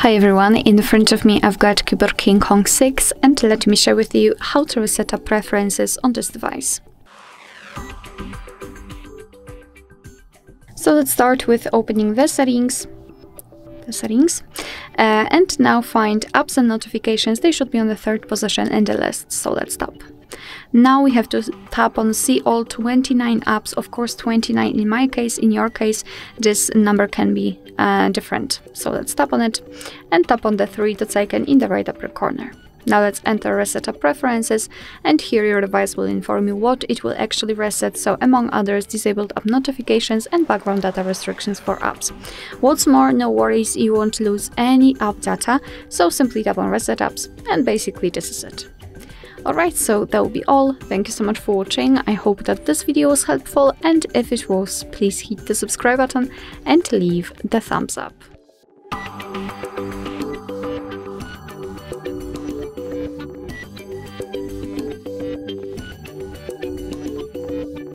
Hi everyone, in front of me I've got CUBOT King Kong 6 and let me share with you how to reset up preferences on this device. So let's start with opening the settings, and now find apps and notifications. They should be on the third position in the list, so let's tap. Now we have to tap on see all 29 apps, of course 29 in my case. In your case this number can be different, so let's tap on it and tap on the three dots icon in the right upper corner. Now let's enter reset up preferences, and here your device will inform you what it will actually reset, so among others disabled app notifications and background data restrictions for apps. What's more, no worries, you won't lose any app data, so simply tap on reset apps and basically this is it. Alright, so that will be all. Thank you so much for watching. I hope that this video was helpful, and if it was, please hit the subscribe button and leave the thumbs up.